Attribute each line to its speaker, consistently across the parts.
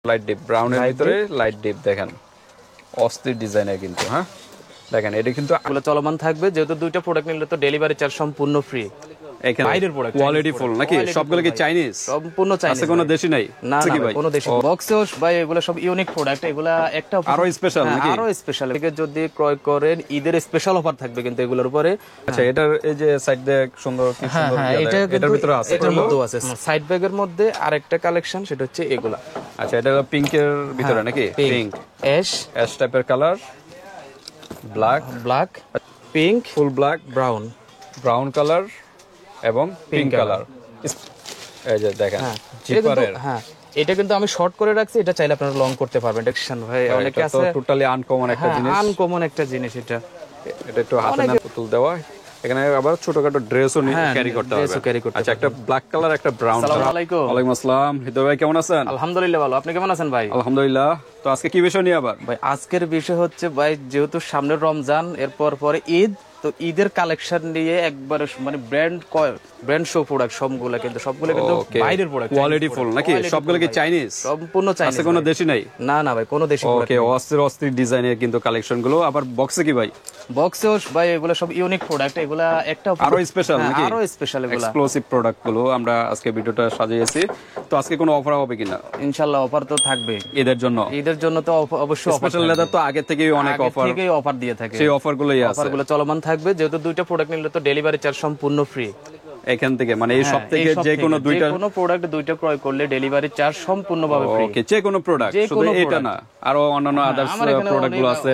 Speaker 1: Light deep ব্রাউনের ভিতরে light deep দেখেন অস্থির ডিজাইনের কিন্তু হ্যাঁ দেখেন এটা কিন্তু
Speaker 2: এগুলো চলমান থাকবে যেহেতু দুইটা প্রোডাক্ট নিলে তো ডেলিভারি চার্জ সম্পূর্ণ ফ্রি
Speaker 1: এখানে বাইরের প্রোডাক্ট কোয়ালিটি ফুল নাকি সবগুলো কি চাইনিজ
Speaker 2: সম্পূর্ণ চাইনিজ
Speaker 1: আছে কোনো দেশি নাই
Speaker 2: না না কোনো দেশি বক্সেও ভাই এগুলো সব ইউনিক প্রোডাক্ট এগুলা একটা
Speaker 1: আরো স্পেশাল নাকি
Speaker 2: আরো স্পেশাল থেকে যদি ক্রয় করেন ঈদের স্পেশাল অফার থাকবে কিন্তু এগুলোর উপরে
Speaker 1: আচ্ছা এটার এই যে সাইড ব্যাগ সুন্দর কি সুন্দর এটার ভিতরে আছে
Speaker 2: এটার মধ্যেও আছে সাইড ব্যাগের মধ্যে আরেকটা কালেকশন সেটা হচ্ছে এগুলা
Speaker 1: আচ্ছা এটা পিঙ্কের ভিতরে নাকি পিঙ্ক অ্যাশ টাইপের colour
Speaker 2: black pink
Speaker 1: full black brown colour এবং পিঙ্ক কালার এই যে দেখেন জিপারের
Speaker 2: হ্যাঁ এটা কিন্তু আমি শর্ট করে রাখছি এটা চাইলে আপনারা লং করতে পারবেন দেখছেন ভাই অনেকে আছে
Speaker 1: টোটালি আনকমন একটা জিনিস
Speaker 2: আনকমন একটা জিনিস এটা
Speaker 1: একটু হাতে না পুতুল দেওয়া এখানে আবার ছোটখাটো ড্রেসও ক্যারি করতে হবে আচ্ছা একটা ব্ল্যাক কালার একটা ব্রাউন কালার
Speaker 2: আসসালামু আলাইকুম
Speaker 1: ওয়ালাইকুম আসসালাম হৃদয় ভাই কেমন আছেন
Speaker 2: আলহামদুলিল্লাহ ভালো আপনি কেমন আছেন ভাই
Speaker 1: আলহামদুলিল্লাহ তো আজকে কি বিষয় নিয়ে আবার
Speaker 2: ভাই আজকের বিষয় হচ্ছে ভাই যেহেতু সামনে রমজান এরপর পরে ঈদ তো ঈদের কালেকশন নিয়ে একবার মানে ব্র্যান্ড শো প্রোডাক্ট সবগুলো কিন্তু বাইরের প্রোডাক্ট
Speaker 1: কোয়ালিটি ফুল নাকি সবগুলো কি চাইনিজ
Speaker 2: সম্পূর্ণ চাইনিজ
Speaker 1: আছে কোনো দেশি নাই
Speaker 2: না না ভাই কোনো দেশি
Speaker 1: ওকে অস্থির ডিজাইনের কিন্তু কালেকশন গুলো আবার বক্সে কি ভাই
Speaker 2: বক্সেও ভাই এগুলো সব ইউনিক প্রোডাক্ট এগুলা একটা
Speaker 1: আরো স্পেশাল নাকি
Speaker 2: আরো স্পেশাল এগুলা
Speaker 1: এক্সক্লুসিভ প্রোডাক্ট গুলো আমরা আজকে ভিডিওটা সাজিয়েছি তো আজকে কোনো অফার হবে কিনা
Speaker 2: ইনশাআল্লাহ অফার তো থাকবে
Speaker 1: ঈদের জন্য
Speaker 2: তো অবশ্যই
Speaker 1: স্পেশাল লেদার তো আগে থেকেই অনেক
Speaker 2: অফার দিয়ে থাকে
Speaker 1: সেই অফারগুলোই আছে
Speaker 2: অফারগুলো চলমান থাকবে যেহেতু দুইটা প্রোডাক্ট নিলে তো ডেলিভারি চার্জ সম্পূর্ণ ফ্রি
Speaker 1: এখান থেকে মানে এই সব থেকে যে কোনো
Speaker 2: প্রোডাক্ট দুইটা ক্রয় করলে ডেলিভারি চার্জ সম্পূর্ণভাবে ফ্রি
Speaker 1: ওকে যে কোনো প্রোডাক্ট শুধু এটা না আরো অন্যান্য আদার্স প্রোডাক্ট গুলো আছে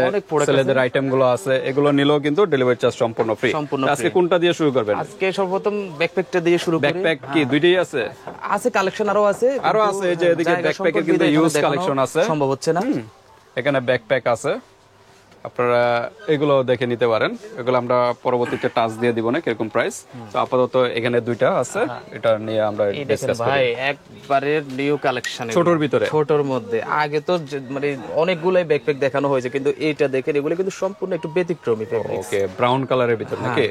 Speaker 1: ছেলেদের আইটেম গুলো আছে এগুলো নিলেও কিন্তু ডেলিভারি চার্জ সম্পূর্ণ ফ্রি আজকে কোনটা দিয়ে শুরু করবেন
Speaker 2: আজকে সর্বপ্রথম ব্যাকপ্যাকটা দিয়ে শুরু করি
Speaker 1: ব্যাকপ্যাক কি দুইটাই আছে
Speaker 2: কালেকশন আরো আছে
Speaker 1: যে এদিকে ব্যাকপ্যাকের কিন্তু ইউজ কালেকশন আছে
Speaker 2: সম্ভব হচ্ছে না
Speaker 1: এখানে ব্যাকপ্যাক আছে আপনারা এগুলো দেখে নিতে পারেন এগুলো আমরা পরবর্তীতে টাচ দিয়ে দিব না কিরকম প্রাইস তো আপাতত এখানে দুইটা আছে এটা নিয়ে আমরা ডিসকাস করি
Speaker 2: ভাই একবারে নিউ কালেকশন
Speaker 1: ছোটর
Speaker 2: মধ্যে আগে তো মানে অনেকগুলাই ব্যাকপ্যাক দেখানো হয়েছে কিন্তু এইটা দেখেন এগুলো কিন্তু সম্পূর্ণ একটু ব্যতিক্রমী
Speaker 1: ওকে ব্রাউন কালারের ভিতর নাকি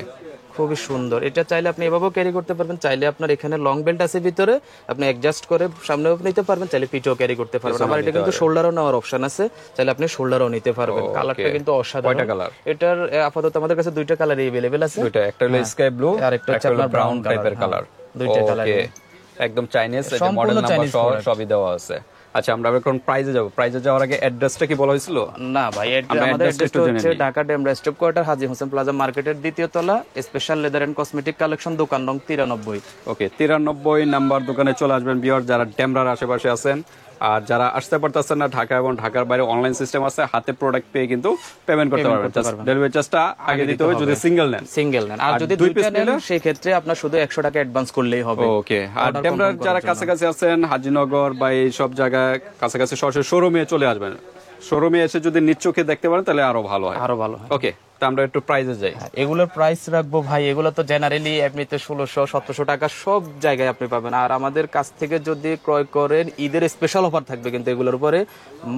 Speaker 2: খুবই সুন্দর এটা চাইলে আপনি এভাবেও ক্যারি করতে পারবেন চাইলে আপনার এখানে লং বেল্ট আছে ভিতরে আপনি অ্যাডজাস্ট করে সামনেও নিতে পারবেন চাইলে পিঠেও ক্যারি করতে পারবেন আবার এটা কিন্তু শোল্ডারও নেওয়ার অপশন আছে চাইলে আপনি শোল্ডারও নিতে পারবেন কালারটা কিন্তু অসাধারণ
Speaker 1: কয়টা কালার
Speaker 2: এটার আপাতত আমাদের কাছে দুইটা কালারই अवेलेबल আছে
Speaker 1: দুইটা একটা হলো স্কাই ব্লু
Speaker 2: আর একটা হচ্ছে আপনার
Speaker 1: ব্রাউন টাইপের কালার
Speaker 2: দুইটা কালার
Speaker 1: একদম চাইনিজ এই মডেল নাম্বার সবই দেওয়া আছে আচ্ছা আমরা এখন প্রাইজে যাওয়ার আগে অ্যাড্রেসটা কি বলা হয়েছিল
Speaker 2: না ভাই আমাদের অ্যাড্রেসটা হচ্ছে Dhaka Demra stop quarter Haji Hossain plaza মার্কেটের দ্বিতীয় তলা special leather and cosmetic collection দোকান নং 93
Speaker 1: ওকে 93 নাম্বার দোকানে চলে আসবেন ভিউয়ার যারা ডেমরার আশেপাশে আছেন আর যারা আসতে পারতেছেন না ঢাকা এবং ঢাকার বাইরে অনলাইন সিস্টেম আছে হাতে প্রোডাক্ট পেয়ে কিন্তু পেমেন্ট করতে পারবেন ডেলিভারি চার্জটা আগে দিতে হবে যদি সিঙ্গেল নেন
Speaker 2: আর যদি দুই পিস নেন সেই ক্ষেত্রে আপনার শুধু 100 টাকা অ্যাডভান্স করলেই হবে
Speaker 1: ওকে আর ডেমরার যারা কাছাকাছি আছেন হাজীনগর বা এই সব জায়গায় কাছাকাছি সরাসরি শোরুমে চলে আসবেন শোরুমে এসে যদি নিজ চোখে দেখতে পারেন তাহলে আরো ভালো হয় ওকে তো আমরা একটু প্রাইসে যাই
Speaker 2: এগুলোর প্রাইস রাখবো ভাই এগুলো তো জেনারেলি এমনিতে 1600-1700 টাকা সব জায়গায় আপনি পাবেন আর আমাদের কাছ থেকে যদি ক্রয় করেন ঈদের স্পেশাল অফার থাকবে কিন্তু এগুলোর উপরে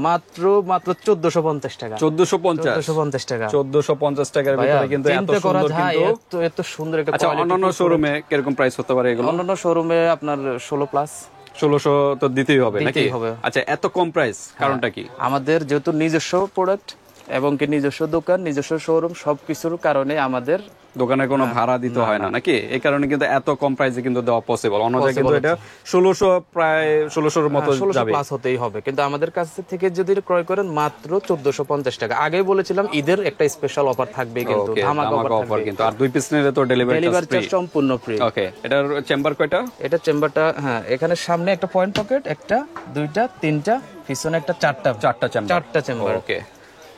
Speaker 2: মাত্র 1450 টাকা 1450 টাকা
Speaker 1: 1450 টাকার ভিতরে কিন্তু এত সুন্দর কিন্তু
Speaker 2: এত সুন্দর একটা
Speaker 1: আচ্ছা অন্যান্য শোরুমে কিরকম প্রাইস হতে পারে এগুলো
Speaker 2: অন্যান্য শোরুমে আপনার 16 প্লাস
Speaker 1: 1600 তো দিতেই হবে নাকি আচ্ছা এত কম প্রাইস কারণটা কি
Speaker 2: আমাদের যেহেতু নিজস্ব প্রোডাক্ট এবং কি নিজস্ব দোকান নিজস্ব শোরুম সবকিছুর কারণে আমাদের
Speaker 1: দোকানে কোনো ভাড়া দিতে হয় না নাকি এই কারণে কিন্তু এত কম প্রাইসে কিন্তু দেওয়া পসিবল অন্য জায়গায় কিন্তু এটা 1600 প্রায় 1600 এর মতো যাবে
Speaker 2: প্লাস হতেই হবে কিন্তু আমাদের কাছ থেকে যদি ক্রয় করেন মাত্র 1450 টাকা আগে বলেছিলাম ঈদের একটা স্পেশাল অফার থাকবে কিন্তু
Speaker 1: ধামাকা অফার কিন্তু আর দুই পিস নিলে তো ডেলিভারি
Speaker 2: চার্জ সম্পূর্ণ ফ্রি
Speaker 1: ওকে এটার চেম্বার কয়টা
Speaker 2: এটা চেম্বারটা হ্যাঁ এখানে সামনে একটা পয়েন্ট পকেট একটা দুইটা তিনটা পিছনে একটা চারটা চেম্বার
Speaker 1: ওকে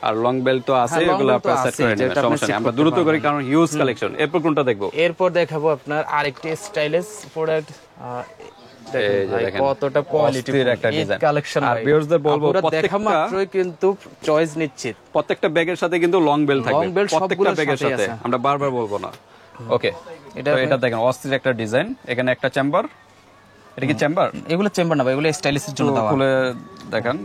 Speaker 1: আর লং বেল্ট তো আছে এগুলো আপনারা সেট করে নেবেন সমস্যা নেই আমরা দ্রুত করি কারণ হিউজ কালেকশন এরপর কোনটা দেখবো
Speaker 2: এরপর দেখাবো আপনার আরেকটি স্টাইলিশ প্রোডাক্ট কতটা কোয়ালিটির একটা ডিজাইন কালেকশন আর ভিউয়ারদের বলবো প্রত্যেকটা মাত্রই কিন্তু চয়েস নিশ্চিত
Speaker 1: প্রত্যেকটা ব্যাগের সাথে কিন্তু লং বেল্ট থাকবে প্রত্যেকটা ব্যাগের সাথে আমরা বারবার বলবো না ওকে এটা দেখেন অস্থির একটা ডিজাইন এখানে একটা চেম্বার এটা কি চেম্বার?
Speaker 2: এগুলো চেম্বার না ভাই, এগুলো স্টাইলিশের জন্য দেওয়া।
Speaker 1: খুলে দেখান।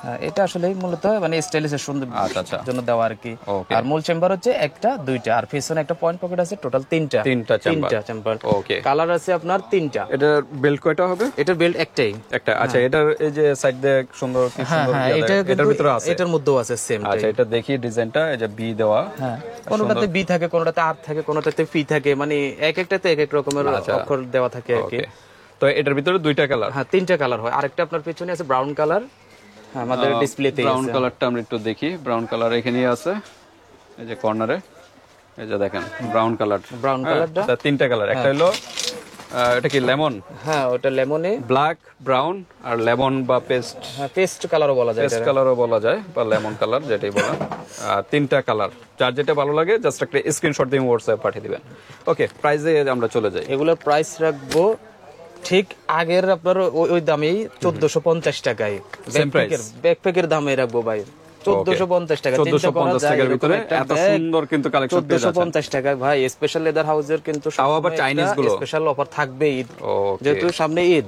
Speaker 2: হ্যাঁ, এটা আসলে মূলত মানে স্টাইলিশের সুন্দর
Speaker 1: আচ্ছা।
Speaker 2: জন্য দেওয়া আর কি।
Speaker 1: Okay.
Speaker 2: আর মূল চেম্বার হচ্ছে একটা দুইটা, আর পিছনে একটা পয়েন্ট পকেট আছে, টোটাল তিনটা চেম্বার।
Speaker 1: ওকে।
Speaker 2: কালার আছে আপনার তিনটা।
Speaker 1: এটার বেল্ট কয়টা হবে?
Speaker 2: এটার বেল্ট একটাই
Speaker 1: একটা। আচ্ছা, এটার এই যে সাইড দিয়ে সুন্দর কি সুন্দর
Speaker 2: হ্যাঁ,
Speaker 1: ইয়া দেয়, এটার ভিতরে আছে।
Speaker 2: এটার মধ্যেও আছে সেম।
Speaker 1: আচ্ছা, এটা দেখি ডিজাইনটা, এই যে বি দেওয়া।
Speaker 2: হ্যাঁ, কোনটাতে বি থাকে, কোনটাতে আর থাকে, কোনটাতে পি থাকে, মানে এক একটাতে এক এক রকমের অক্ষর দেওয়া থাকে আর কি।
Speaker 1: ওকে। তো এটার ভিতরে দুইটা কালার?
Speaker 2: হ্যাঁ, তিনটা কালার হয়। আরেকটা আপনার পেছনে আছে ব্রাউন কালার, আমাদের ডিসপ্লেতে
Speaker 1: ব্রাউন কালারটা আমরা একটু দেখি। ব্রাউন কালার এখানেই আছে, এই যে কর্নারে, এই যে দেখেন ব্রাউন কালার।
Speaker 2: ব্রাউন কালারটা
Speaker 1: তিনটা কালার, একটা হলো এটা কি লেমন?
Speaker 2: হ্যাঁ, ওটা লেমনে,
Speaker 1: ব্ল্যাক, ব্রাউন আর লেমন বা পেস্ট।
Speaker 2: হ্যাঁ, পেস্ট কালারও বলা যায়,
Speaker 1: পেস্ট কালারও বলা যায় বা লেমন কালার, যেটাই বলেন। তিনটা কালার, যার যেটা ভালো লাগে জাস্ট একটা স্ক্রিনশট দিয়ে হোয়াটসঅ্যাপে পাঠিয়ে দিবেন। ওকে, প্রাইসে আমরা চলে যাই।
Speaker 2: এগুলোর প্রাইস রাখবো ঠিক আগের আপনার ওই দামেই 1450 টাকায়। ব্যাকপ্যাকের দামে রাখবো ভাই 1450 টাকা।
Speaker 1: 1450 টাকার ভিতরে এত সুন্দর কিন্তু কালেকশন পেয়ে যাচ্ছেন।
Speaker 2: 1450 টাকায় ভাই। স্পেশাল লেদার হাউসের কিন্তু
Speaker 1: তাও আবার চাইনিজ গুলো
Speaker 2: স্পেশাল অফার থাকবে ঈদ,
Speaker 1: ওকে।
Speaker 2: যেহেতু সামনে ঈদ।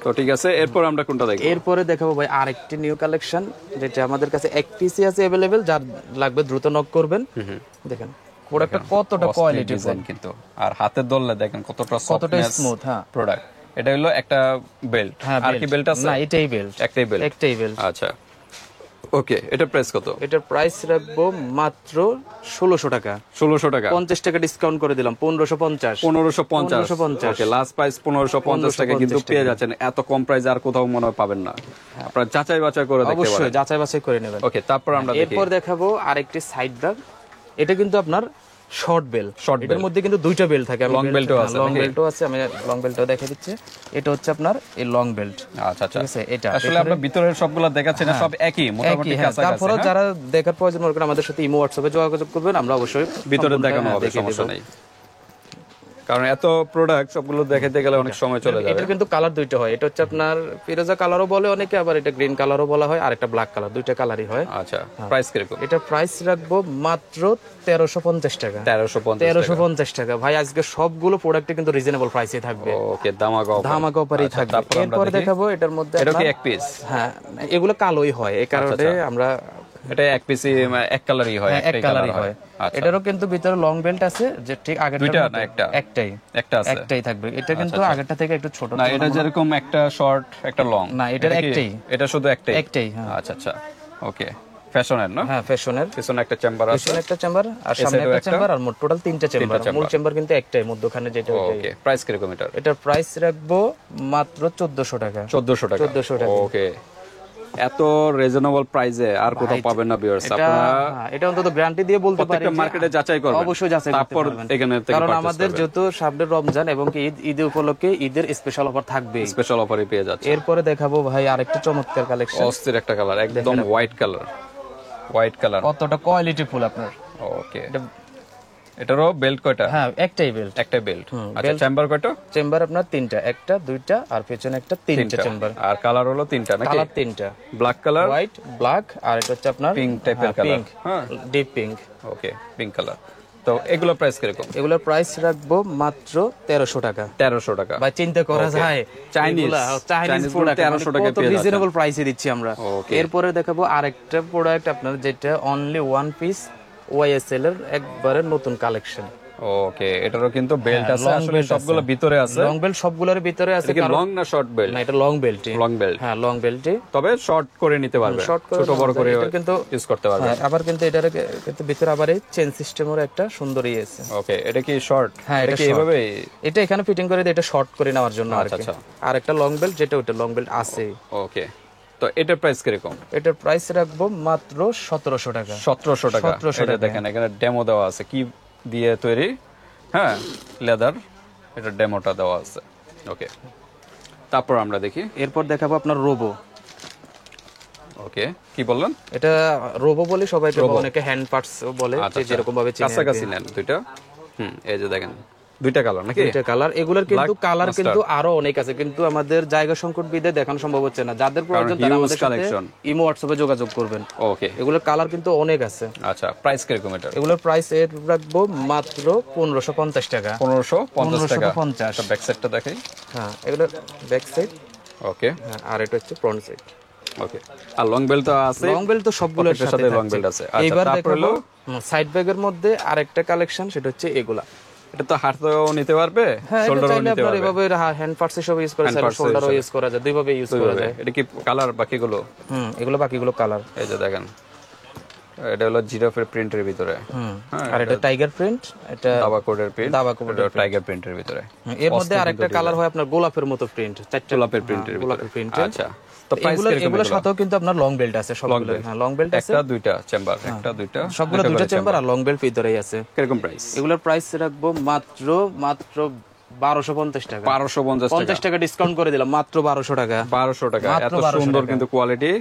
Speaker 1: তো ঠিক আছে, এরপর আমরা কোনটা দেখব?
Speaker 2: এরপরে দেখাবো ভাই আরেকটি নিউ কালেকশন, যেটা আমাদের কাছে এক পিসি আছে अवेलेबल, যার লাগবে দ্রুত নক করবেন। দেখেন প্রোডাক্টটা কতটা কোয়ালিটি
Speaker 1: ডিজাইন কিন্তু, আর হাতে ধরলে দেখেন কতটা
Speaker 2: স্মুথ। হ্যাঁ,
Speaker 1: প্রোডাক্ট। এটা হলো একটা বেল্ট, আর কি বেল্ট আছে?
Speaker 2: না, এটাই বেল্ট, একটাই বেল্ট।
Speaker 1: আচ্ছা, ওকে। এটা প্রাইস কত?
Speaker 2: এটার প্রাইস রাখবো মাত্র 1600 টাকা।
Speaker 1: 1600 টাকা,
Speaker 2: 50 টাকা ডিসকাউন্ট করে দিলাম, 1550।
Speaker 1: 1550। ওকে, লাস্ট প্রাইস 1550 টাকা কিন্তু পেয়ে যাচ্ছেন। এত কম প্রাইসে আর কোথাও মনে হয় পাবেন না। আপনারা যাচাই বাছাই করে দেখতে পারেন।
Speaker 2: অবশ্যই যাচাই বাছাই করে নেবেন।
Speaker 1: ওকে, তারপর আমরা দেখি।
Speaker 2: এরপর দেখাবো আরেকটি সাইড ব্যাগ। এটা কিন্তু আপনার শর্ট বেল। এটার মধ্যে কিন্তু দুইটা বেল্ট থাকে।
Speaker 1: লং বেল্টও আছে,
Speaker 2: লং বেল্টও আছে, আমি লং বেল্টও দেখাই দিচ্ছি। এটা হচ্ছে আপনার এই লং বেল্ট।
Speaker 1: আচ্ছা।
Speaker 2: ঠিক আছে, এটা
Speaker 1: আসলে আমরা ভিতরের সবগুলো দেখাচ্ছি না, সব একই মোটামুটি কাছাকাছি।
Speaker 2: তারপরে যারা দেখার প্রয়োজন মনে করেন আমাদের সাথে ইমো হোয়াটসঅ্যাপে যোগাযোগ করবেন, আমরা অবশ্যই
Speaker 1: ভিতরে দেখানো হবে, সমস্যা নেই। কারণ এত প্রোডাক্ট সবগুলো দেখাতে গেলে অনেক সময় চলে যাবে।
Speaker 2: এটা কিন্তু কালার দুইটা হয়। এটা হচ্ছে আপনার ফিরোজা কালারও বলে অনেকে, আবার এটা গ্রিন কালারও বলা হয়, আর একটা ব্ল্যাক কালার, দুইটা কালারই হয়।
Speaker 1: আচ্ছা, প্রাইস কিরকম?
Speaker 2: এটা প্রাইস রাখবো মাত্র 1350 টাকা। 1350 টাকা ভাই। আজকে সবগুলো প্রোডাক্টে কিন্তু রিজনেবল প্রাইসে থাকবে।
Speaker 1: ওকে, ধামাকা
Speaker 2: অফারই থাকবে। এরপর দেখাবো এটার মধ্যে
Speaker 1: এটা কি এক পিস?
Speaker 2: হ্যাঁ, এগুলো কালোই হয়, এই কারণে আমরা
Speaker 1: এটা এক পিসি এক কালারই হয়,
Speaker 2: এক কালারই হয়। এটারও কিন্তু ভিতরে লং বেল্ট আছে, যে ঠিক আগেরটা
Speaker 1: দুইটা না একটা? একটা আছে,
Speaker 2: একটাই থাকবে। এটা কিন্তু আগেরটা থেকে একটু ছোট।
Speaker 1: না, এটা যেরকম একটা শর্ট একটা লং।
Speaker 2: না, এটার একটাই।
Speaker 1: এটা শুধু একটাই।
Speaker 2: হ্যাঁ।
Speaker 1: আচ্ছা, ওকে। ফ্যাশনের না?
Speaker 2: হ্যাঁ, ফ্যাশনের।
Speaker 1: পিছনে একটা চেম্বার আছে,
Speaker 2: পিছনে একটা চেম্বার, আর সামনে একটা চেম্বার, আর মোট টোটাল তিনটা চেম্বার। মূল চেম্বার কিন্তু একটাই, মধ্যখানে যেটা।
Speaker 1: ওকে, প্রাইস কিরকম এটার?
Speaker 2: এটার প্রাইস রাখবো মাত্র 1400 টাকা।
Speaker 1: 1400 টাকা।
Speaker 2: 1400 টাকা।
Speaker 1: ওকে, এত রিজনেবল প্রাইসে আর কোথাও পাবেন না ভিউয়ার্স। আপনারা
Speaker 2: এটা অন্তত গ্যারান্টি দিয়ে বলতে পারি,
Speaker 1: প্রত্যেকটা মার্কেটে যাচাই করবেন।
Speaker 2: অবশ্যই যাচাই করতে পারবেন।
Speaker 1: এখানে থেকে
Speaker 2: কারণ আমাদের যেহেতু সামনে রমজান এবং ঈদ উপলক্ষে ঈদের স্পেশাল অফার থাকবে,
Speaker 1: স্পেশাল অফারে পেয়ে যাচ্ছে।
Speaker 2: এরপরে দেখাবো ভাই আরেকটা চমৎকার কালেকশন।
Speaker 1: অস্থির একটা কালার, একদম হোয়াইট কালার।
Speaker 2: কতটা কোয়ালিটি ফুল আপনার।
Speaker 1: ওকে, এটারও বেল্ট কয়টা?
Speaker 2: হ্যাঁ, একটাই বেল্ট।
Speaker 1: একটাই বেল্ট। আচ্ছা, চেম্বার কয়টা?
Speaker 2: চেম্বার আপনার তিনটা, একটা দুইটা আর পেছনে একটা, তিনটা চেম্বার।
Speaker 1: আর কালার হলো তিনটা নাকি?
Speaker 2: কালার তিনটা,
Speaker 1: ব্ল্যাক কালার,
Speaker 2: হোয়াইট, ব্ল্যাক, আর এটা হচ্ছে আপনার
Speaker 1: পিঙ্ক টাইপের কালার।
Speaker 2: হ্যাঁ, ডিপ পিঙ্ক।
Speaker 1: ওকে, পিঙ্ক কালার। তো এগুলো প্রাইস কিরকম?
Speaker 2: এগুলোর প্রাইস রাখবো মাত্র 1300 টাকা।
Speaker 1: 1300 টাকা।
Speaker 2: ভাই চিন্তা করা যায়,
Speaker 1: চাইনিজ
Speaker 2: প্রোডাক্ট
Speaker 1: 1300 টাকা পেয়ে যাচ্ছে,
Speaker 2: রিজনেবল প্রাইসে দিচ্ছি আমরা। এরপরে দেখাবো আরেকটা প্রোডাক্ট আপনার, যেটা অনলি ওয়ান পিস ওয়াইএসএল এর একবারে নতুন কালেকশন।
Speaker 1: ওকে, এটারও কিন্তু বেল্ট আছে, আসলে সবগুলো ভিতরে আছে।
Speaker 2: লং বেল্ট সবগুলোর ভিতরে আছে।
Speaker 1: কি লং না শর্ট বেল্ট?
Speaker 2: না, এটা লং বেল্ট।
Speaker 1: লং বেল্ট,
Speaker 2: হ্যাঁ, লং বেল্ট।
Speaker 1: তবে শর্ট করে নিতে পারবে, ছোট বড় করে
Speaker 2: কিন্তু
Speaker 1: ইউজ করতে পারবে।
Speaker 2: আবার কিন্তু এটার কিন্তু ভিতরে আবার এই চেন সিস্টেমের একটা সুন্দর ইয়ে আছে।
Speaker 1: ওকে, এটা কি শর্ট?
Speaker 2: হ্যাঁ,
Speaker 1: এটা কি এইভাবে
Speaker 2: এটা এখানে ফিটিং করে দিয়ে এটা শর্ট করে নেওয়ার জন্য আর কি।
Speaker 1: আচ্ছা।
Speaker 2: আর একটা লং বেল্ট, যেটা ওটা লং বেল্ট আছে।
Speaker 1: ওকে, তো এটার প্রাইস কিরকম?
Speaker 2: এটার প্রাইস রাখবো মাত্র 1700 টাকা।
Speaker 1: 1700 টাকা।
Speaker 2: 1700 টাকা।
Speaker 1: দেখেন এখানে ডেমো দেওয়া আছে, কি দিয়ে তৈরি। হ্যাঁ, লেদার, এটা ডেমোটা দেওয়া আছে। ওকে, তারপর আমরা দেখি।
Speaker 2: এরপর দেখাবো আপনার রোবো।
Speaker 1: ওকে, কি বললেন?
Speaker 2: এটা রোবো বলে সবাই, অনেকে হ্যান্ড পার্টস বলে, যেরকম ভাবে চিনে।
Speaker 1: কাছাকাছি নেন দুইটা। এই যে দেখেন দুইটা কালার নাকি?
Speaker 2: দুইটা কালার। এগুলোর কিন্তু
Speaker 1: Black,
Speaker 2: কালার
Speaker 1: mustard।
Speaker 2: কিন্তু আরো অনেক আছে, কিন্তু আমাদের জায়গা সংকট বিধে দেখানো সম্ভব হচ্ছে না। যাদের প্রয়োজন তারা
Speaker 1: huge
Speaker 2: আমাদের সাথে
Speaker 1: collection।
Speaker 2: ইমো হোয়াটসঅ্যাপে যোগাযোগ করবেন।
Speaker 1: ওকে,
Speaker 2: এগুলোর কালার কিন্তু অনেক আছে।
Speaker 1: আচ্ছা প্রাইস কিরকম এটা?
Speaker 2: এগুলোর প্রাইস এর রাখবো মাত্র 1550 টাকা।
Speaker 1: 1550 টাকা।
Speaker 2: 1550।
Speaker 1: ব্যাক সাইডটা দেখাই।
Speaker 2: হ্যাঁ, এগুলোর ব্যাক সাইড।
Speaker 1: ওকে
Speaker 2: হ্যাঁ, আর এটা হচ্ছে ফ্রন্ট সাইড।
Speaker 1: ওকে, আর লং বেল্ট তো আছে?
Speaker 2: লং বেল্ট তো সবগুলোর
Speaker 1: প্রত্যেকটার
Speaker 2: সাথে
Speaker 1: সাথে long
Speaker 2: থাকছে।
Speaker 1: belt আছে। আচ্ছা,
Speaker 2: এবার
Speaker 1: তারপর
Speaker 2: দেখাবো
Speaker 1: হলো
Speaker 2: সাইড ব্যাগের মধ্যে আরেকটা কালেকশন, সেটা হচ্ছে এগুলা।
Speaker 1: এটা তো হাতেও নিতে পারবে,
Speaker 2: হ্যাঁ, এটা
Speaker 1: শোল্ডারও
Speaker 2: চাইলে
Speaker 1: নিতে
Speaker 2: আপনার
Speaker 1: পারবে।
Speaker 2: এভাবে হ্যান্ড পার্টস হিসেবে ইউজ করা
Speaker 1: Hand
Speaker 2: যায়,
Speaker 1: parts
Speaker 2: শোল্ডারও
Speaker 1: হিসেবে।
Speaker 2: ইউজ করা যায়, দুইভাবে ইউজ করা যায়।
Speaker 1: এটা কি কালার বাকিগুলো?
Speaker 2: এগুলো বাকিগুলো কালার।
Speaker 1: এই যে দেখেন, এটা হলো জিরাফের প্রিন্টের ভিতরে। হ্যাঁ,
Speaker 2: আর এটা টাইগার প্রিন্ট, এটা
Speaker 1: দাবা কোডের প্রিন্ট,
Speaker 2: দাবা কোডের
Speaker 1: এটা টাইগার প্রিন্টের ভিতরে।
Speaker 2: এর মধ্যে আরেকটা কালার হয় আপনার গোলাপের মতো প্রিন্ট, চারটা
Speaker 1: গোলাপের প্রিন্টের ভিতরে।
Speaker 2: গোলাপের প্রিন্ট।
Speaker 1: আচ্ছা, তো প্রাইস
Speaker 2: এগুলো
Speaker 1: কিরকম?
Speaker 2: এগুলোর সাথেও কিন্তু আপনার লং বেল্ট আছে সবগুলো। হ্যাঁ, লং বেল্ট আছে,
Speaker 1: একটা দুইটা চেম্বার, একটা দুইটা,
Speaker 2: সবগুলো দুইটা চেম্বার আর লং বেল্ট ভিতরেই আছে।
Speaker 1: কিরকম প্রাইস?
Speaker 2: এগুলোর প্রাইস রাখবো মাত্র 1250 টাকা।
Speaker 1: 1250 টাকা।
Speaker 2: 50 টাকা ডিসকাউন্ট করে দিলাম, মাত্র 1200 টাকা।
Speaker 1: 1200 টাকা।
Speaker 2: মাত্র
Speaker 1: এত
Speaker 2: 1200
Speaker 1: সুন্দর
Speaker 2: টাকা।
Speaker 1: কিন্তু কোয়ালিটি,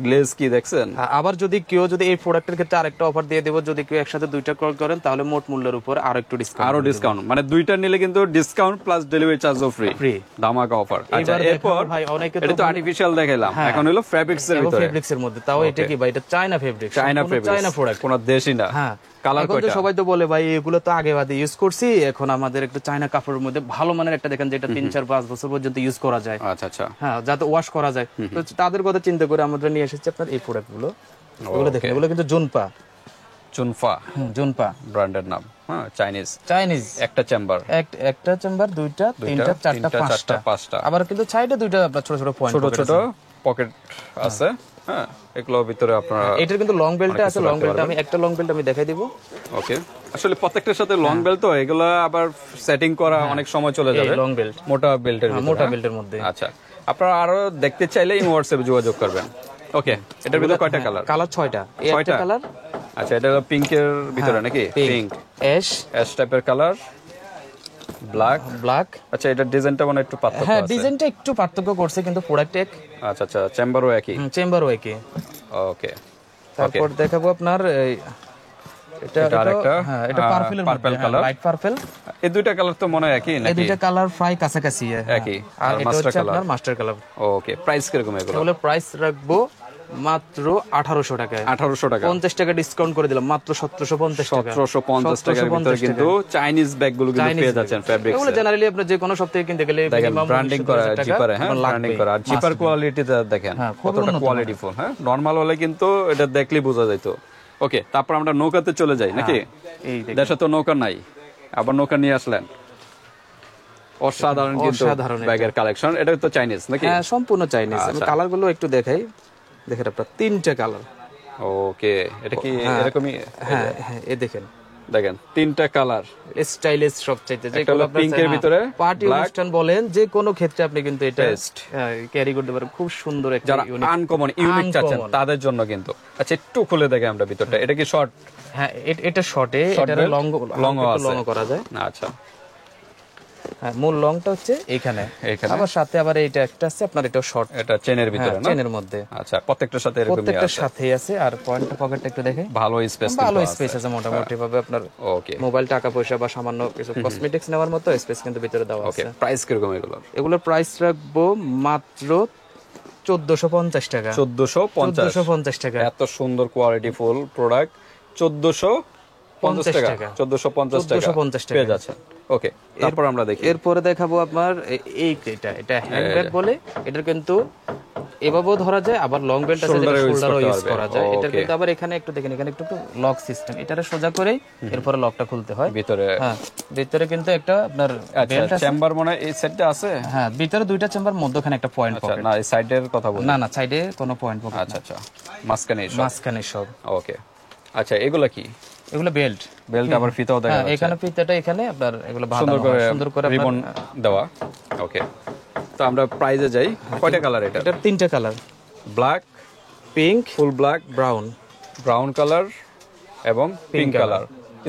Speaker 1: গ্লেজ কি দেখছেন?
Speaker 2: আবার যদি কেউ যদি এই প্রোডাক্টের ক্ষেত্রে আরেকটা অফার দিয়ে দেব, যদি কেউ একসাথে দুইটা ক্রয় করেন তাহলে মোট মূল্যের উপর আরো একটু ডিসকাউন্ট।
Speaker 1: আরো ডিসকাউন্ট, মানে দুইটা নিলে কিন্তু ডিসকাউন্ট প্লাস ডেলিভারি চার্জও ফ্রি।
Speaker 2: ফ্রি
Speaker 1: ধামাকা অফার। আচ্ছা,
Speaker 2: এবার
Speaker 1: এরপর
Speaker 2: ভাই অনেকে
Speaker 1: এটা তো আর্টিফিশিয়াল দেখাইলাম, এখন হলো ফেব্রিক্স এর ভিতরে।
Speaker 2: ফেব্রিক্স এর মধ্যে, তাও এটা কি ভাই, এটা China fabrics,
Speaker 1: China fabrics,
Speaker 2: China product,
Speaker 1: কোন দেশই না।
Speaker 2: হ্যাঁ।
Speaker 1: কালার
Speaker 2: এখন তো
Speaker 1: কয়টা?
Speaker 2: সবাই তো বলে ভাই এগুলো তো আগে বাদে ইউজ করছি, এখন আমাদের একটা চায়না কাপড়ের মধ্যে ভালো মানের একটা দেখেন, যেটা 3-4-5 বছর পর্যন্ত ইউজ করা যায়।
Speaker 1: আচ্ছা আচ্ছা,
Speaker 2: হ্যাঁ, যাতে ওয়াশ করা যায়। তো তাদের কথা চিন্তা করে আমরা নিয়ে এসেছি আপনার এই প্রোডাক্ট গুলো। এগুলো দেখেন, এগুলো কিন্তু জুনপা।
Speaker 1: চুনফা
Speaker 2: জুনপা
Speaker 1: ব্র্যান্ডের নাম। হ্যাঁ, চাইনিজ।
Speaker 2: চাইনিজ।
Speaker 1: একটা চেম্বার,
Speaker 2: একটা চেম্বার, দুইটা, তিনটা, চারটা, পাঁচটা। আবার কিন্তু সাইডে দুইটা আপনার ছোট ছোট পয়েন্ট,
Speaker 1: ছোট ছোট পকেট আছে। হ্যাঁ, এগুলোর ভিতরে আপনারা
Speaker 2: এটার কিন্তু লং বেল্টটা আছে। লং বেল্ট আমি একটা লং বেল্ট আমি দেখাই দিব।
Speaker 1: ওকে, আসলে প্রত্যেকটার সাথে লং বেল্ট তো এগুলো আবার সেটিং করা অনেক সময় চলে যাবে।
Speaker 2: লং বেল্ট
Speaker 1: মোটা বেল্টের ভিতরে।
Speaker 2: মোটা বেল্টের মধ্যে।
Speaker 1: আচ্ছা, আপনারা আরো দেখতে চাইলে ইমো হোয়াটসঅ্যাপে যোগাযোগ করবেন। ওকে, এটার ভিতরে কয়টা কালার?
Speaker 2: কালার 6টা। এই একটা
Speaker 1: ছয়টা?
Speaker 2: কালার।
Speaker 1: আচ্ছা, এটা হলো পিঙ্কের ভিতরে নাকি? পিঙ্ক,
Speaker 2: অ্যাশ,
Speaker 1: অ্যাশ টাইপের কালার, ব্ল্যাক। আচ্ছা, এটা ডিজাইনটা মানে একটু পার্থক্য
Speaker 2: হ্যাঁ,
Speaker 1: আছে।
Speaker 2: ডিজাইনটা একটু পার্থক্য করছে, কিন্তু প্রোডাক্ট এক।
Speaker 1: আচ্ছা আচ্ছা, চেম্বারও একই।
Speaker 2: চেম্বারও একই।
Speaker 1: ওকে,
Speaker 2: তারপর দেখাবো আপনার এটা
Speaker 1: আরেকটা,
Speaker 2: হ্যাঁ, এটা পার্পলের মধ্যে,
Speaker 1: পার্পল কালার,
Speaker 2: লাইট পার্পল।
Speaker 1: এই দুইটা কালার তো মনে হয় একই
Speaker 2: এই
Speaker 1: নাকি?
Speaker 2: দুইটা কালার প্রায় কাছাকাছি।
Speaker 1: একই।
Speaker 2: আর
Speaker 1: আর
Speaker 2: এটা
Speaker 1: মাস্টার
Speaker 2: হচ্ছে
Speaker 1: কালার।
Speaker 2: আপনার মাস্টার কালার।
Speaker 1: ওকে, প্রাইস কিরকম এগুলো?
Speaker 2: এগুলো প্রাইস রাখবো মাত্র 1800 টাকায়।
Speaker 1: 1800 টাকা।
Speaker 2: 50 টাকা ডিসকাউন্ট করে দিলাম, মাত্র 1750 টাকা।
Speaker 1: 1750 টাকার ভিতরে কিন্তু চাইনিজ ব্যাগগুলো কিন্তু পেয়ে যাচ্ছেন ফেব্রিক্স।
Speaker 2: এগুলো জেনারেলি আপনি যে কোনো সপ্তাহে কিনতে গেলে
Speaker 1: দেখেন
Speaker 2: minimum
Speaker 1: ব্র্যান্ডিং করা,
Speaker 2: 19,000 টাকা
Speaker 1: জিপারে। হ্যাঁ,
Speaker 2: আপনার
Speaker 1: ব্র্যান্ডিং
Speaker 2: লাগবেই।
Speaker 1: করা, আর জিপার কোয়ালিটিটা দেখেন কতটা কোয়ালিটি ফুল। হ্যাঁ, নরমাল হলে কিন্তু এটা দেখলেই বোঝা যেত। ওকে, তারপর আমরা নৌকাতে চলে যাই নাকি?
Speaker 2: এই দেখেন,
Speaker 1: দেশে তো নৌকা নাই, আবার নৌকা নিয়ে আসলেন। অসাধারণ কিন্তু
Speaker 2: অসাধারণ এটা।
Speaker 1: ব্যাগের কালেকশন। এটা তো চাইনিজ নাকি?
Speaker 2: হ্যাঁ, সম্পূর্ণ চাইনিজ। আমি
Speaker 1: আচ্ছা।
Speaker 2: কালারগুলো একটু দেখাই। দেখেন আপনার 3টা কালার।
Speaker 1: ওকে, এটা কি এরকমই?
Speaker 2: হ্যাঁ হ্যাঁ, এই দেখেন,
Speaker 1: দেখেন 3টা কালার,
Speaker 2: স্টাইলিশ সবচাইতে। যে
Speaker 1: একটা হলো পিঙ্কের ভিতরে,
Speaker 2: পার্টি
Speaker 1: black,
Speaker 2: অনুষ্ঠান বলেন, যে কোনো ক্ষেত্রে আপনি কিন্তু এটা
Speaker 1: Best।
Speaker 2: ক্যারি করতে পারেন। খুব সুন্দর একটা
Speaker 1: যারা
Speaker 2: ইউনিক।
Speaker 1: আনকমন ইউনিক চাচ্ছেন তাদের জন্য কিন্তু। আচ্ছা, একটু খুলে দেখে আমরা ভিতরটা। এটা কি শর্ট?
Speaker 2: হ্যাঁ, এটা শর্টে, এটা
Speaker 1: belt,
Speaker 2: লং
Speaker 1: আছে।
Speaker 2: লং করা যায়।
Speaker 1: আচ্ছা,
Speaker 2: হ্যাঁ, মূল লংটা হচ্ছে এখানে।
Speaker 1: এখানে
Speaker 2: আবার সাথে আবার এটা একটা আছে আপনার, এটা শর্ট,
Speaker 1: এটা চেনের ভিতরে না?
Speaker 2: চেনের মধ্যে।
Speaker 1: আচ্ছা, প্রত্যেকটার সাথে এরকমই
Speaker 2: প্রত্যেকটার
Speaker 1: আছে।
Speaker 2: সাথেই আছে। আর পয়েন্টটা পকেটটা একটু দেখে,
Speaker 1: ভালো স্পেস,
Speaker 2: ভালো স্পেস আছে মোটামুটি ভাবে। আপনার
Speaker 1: ওকে
Speaker 2: মোবাইল, টাকা পয়সা বা সামান্য কিছু কসমেটিক্স নেওয়ার মতো স্পেস কিন্তু ভিতরে দেওয়া
Speaker 1: ওকে,
Speaker 2: আছে।
Speaker 1: প্রাইস কিরকম এগুলো?
Speaker 2: এগুলোর প্রাইস রাখবো মাত্র 1450 টাকা।
Speaker 1: 1450
Speaker 2: টাকা।
Speaker 1: এত সুন্দর কোয়ালিটি ফুল প্রোডাক্ট 1450 টাকা। 1450 টাকা
Speaker 2: 1450 টাকা
Speaker 1: পেয়ে যাচ্ছে। ওকে, তারপর আমরা দেখি।
Speaker 2: এরপরে দেখাবো আপনার এটা হ্যান্ডব্যাগ বলে। এটা কিন্তু এভাবেও ধরা যায়, আবার লং বেল্ট আছে, যেটা শোল্ডারও ইউজ করা যায়। এটা কিন্তু আবার এখানে একটু দেখেন, এখানে একটু লক সিস্টেম। এটারে সোজা করেই এরপরে লকটা খুলতে হয়
Speaker 1: ভিতরে।
Speaker 2: হ্যাঁ, ভিতরে কিন্তু একটা আপনার বেল্ট আছে।
Speaker 1: চেম্বার মনে এই সেটটা আছে।
Speaker 2: হ্যাঁ, ভিতরে দুইটা চেম্বার, মধ্যখানে একটা পয়েন্ট
Speaker 1: আচ্ছা,
Speaker 2: পকেট।
Speaker 1: না এই সাইডের কথা বলি।
Speaker 2: না, সাইডে কোনো পয়েন্ট পকেট।
Speaker 1: আচ্ছা আচ্ছা, মাঝখানে সব।
Speaker 2: মাঝখানে সব।
Speaker 1: ওকে, আচ্ছা, এগুলা কি?
Speaker 2: এগুলো বেল্ট।
Speaker 1: বেল্ট আবার ফিতাও দেখা
Speaker 2: হ্যাঁ,
Speaker 1: যাচ্ছে।
Speaker 2: এখানে ফিতাটা এখানে আপনার এগুলো
Speaker 1: সুন্দর
Speaker 2: বাঁধানো
Speaker 1: করে
Speaker 2: হয়, সুন্দর করে
Speaker 1: রিবন দেওয়া। ওকে, তো আমরা প্রাইজে যাই। কয়টা কালার এটা?
Speaker 2: এটার 3টা colour,
Speaker 1: black,
Speaker 2: pink,
Speaker 1: full black,
Speaker 2: brown.
Speaker 1: Brown colour এবং পিঙ্ক কালার।